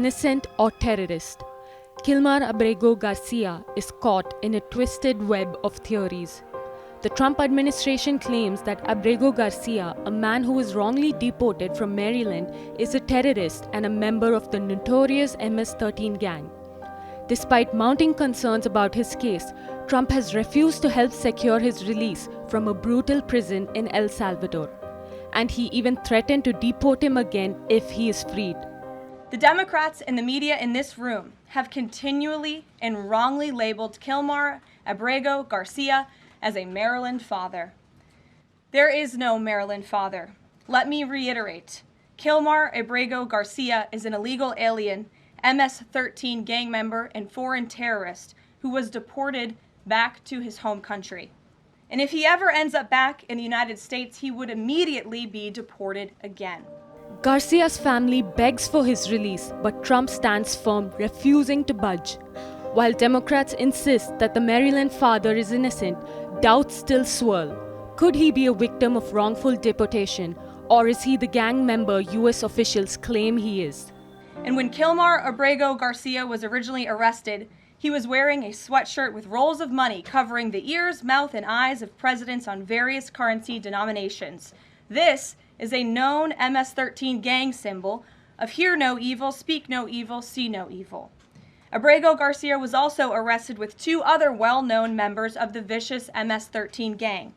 innocent or terrorist? Kilmar Abrego García is caught in a twisted web of theories. The Trump administration claims that Abrego García, a man who was wrongly deported from Maryland, is a terrorist and a member of the notorious MS-13 gang. Despite mounting concerns about his case, Trump has refused to help secure his release from a brutal prison in El Salvador. And he even threatened to deport him again if he is freed. The Democrats and the media in this room have continually and wrongly labeled Kilmar Abrego García as a Maryland father. There is no Maryland father. Let me reiterate. Kilmar Abrego García is an illegal alien, MS-13 gang member and foreign terrorist who was deported back to his home country. And if he ever ends up back in the United States, he would immediately be deported again. Garcia's family begs for his release, but Trump stands firm, refusing to budge. While Democrats insist that the Maryland father is innocent, doubts still swirl. Could he be a victim of wrongful deportation, or is he the gang member US officials claim he is? And when Kilmar Abrego García was originally arrested, he was wearing a sweatshirt with rolls of money covering the ears, mouth, and eyes of presidents on various currency denominations. This is a known MS-13 gang symbol of hear no evil, speak no evil, see no evil. Abrego García was also arrested with two other well-known members of the vicious MS-13 gang.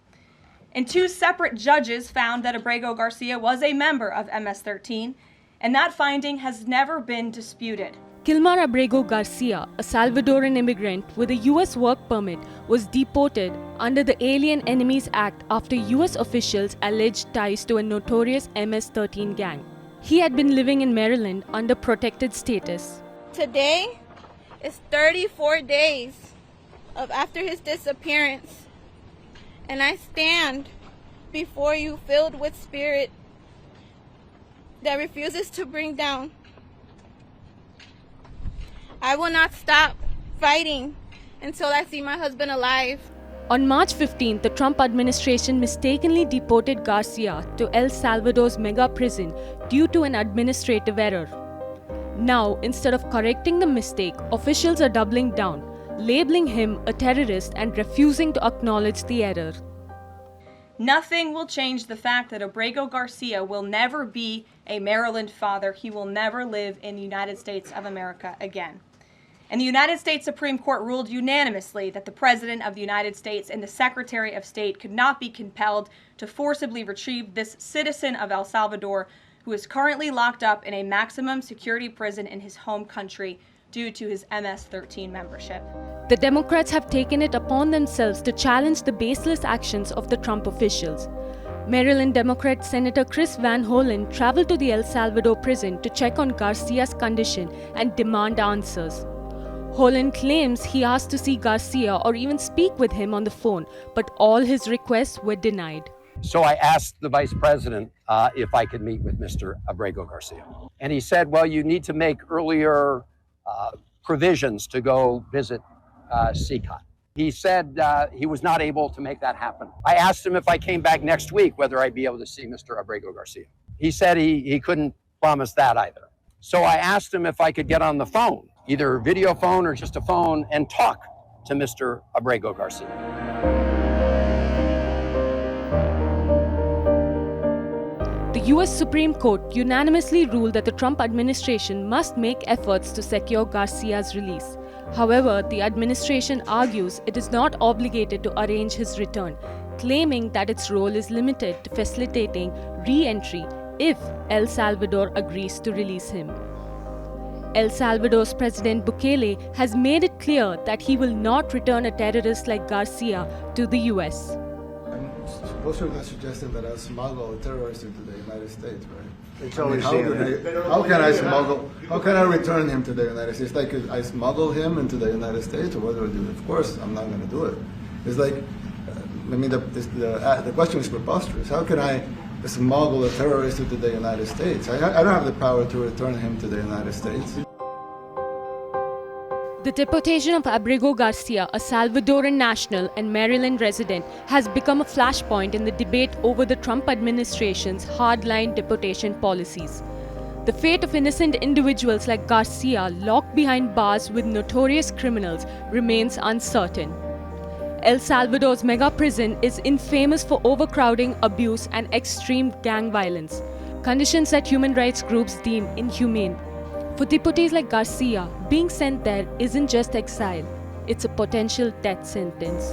And two separate judges found that Abrego García was a member of MS-13, and that finding has never been disputed. Kilmar Abrego García, a Salvadoran immigrant with a US work permit, was deported under the Alien Enemies Act after US officials alleged ties to a notorious MS-13 gang. He had been living in Maryland under protected status. Today is 34 days after his disappearance, and I stand before you filled with spirit that refuses to bring down. I will not stop fighting until I see my husband alive. On March 15th, the Trump administration mistakenly deported Garcia to El Salvador's mega prison due to an administrative error. Now, instead of correcting the mistake, officials are doubling down, labeling him a terrorist and refusing to acknowledge the error. Nothing will change the fact that Abrego García will never be a Maryland father. He will never live in the United States of America again. And the United States Supreme Court ruled unanimously that the President of the United States and the Secretary of State could not be compelled to forcibly retrieve this citizen of El Salvador who is currently locked up in a maximum security prison in his home country due to his MS-13 membership. The Democrats have taken it upon themselves to challenge the baseless actions of the Trump officials. Maryland Democrat Senator Chris Van Hollen traveled to the El Salvador prison to check on Garcia's condition and demand answers. Hollen claims he asked to see Garcia or even speak with him on the phone, but all his requests were denied. So I asked the vice president if I could meet with Mr. Abrego García. And he said, well, you need to make earlier provisions to go visit CCOT. He said he was not able to make that happen. I asked him if I came back next week, whether I'd be able to see Mr. Abrego García. He said he couldn't promise that either. So I asked him if I could get on the phone, either video phone or just a phone, and talk to Mr. Abrego García. The US Supreme Court unanimously ruled that the Trump administration must make efforts to secure Garcia's release. However, the administration argues it is not obligated to arrange his return, claiming that its role is limited to facilitating re-entry if El Salvador agrees to release him. El Salvador's President Bukele has made it clear that he will not return a terrorist like Garcia to the US. I suppose you're not suggesting that I smuggle a terrorist into the United States, right? It's always how can I return him to the United States? Like, I smuggle him into the United States, or what do I do? Of course, I'm not going to do it. It's like, the question is preposterous. How can I smuggle a terrorist into the United States? I don't have the power to return him to the United States. The deportation of Abrego García, a Salvadoran national and Maryland resident, has become a flashpoint in the debate over the Trump administration's hardline deportation policies. The fate of innocent individuals like Garcia locked behind bars with notorious criminals remains uncertain. El Salvador's mega prison is infamous for overcrowding, abuse, and extreme gang violence, conditions that human rights groups deem inhumane. For deportees like Garcia, being sent there isn't just exile, it's a potential death sentence.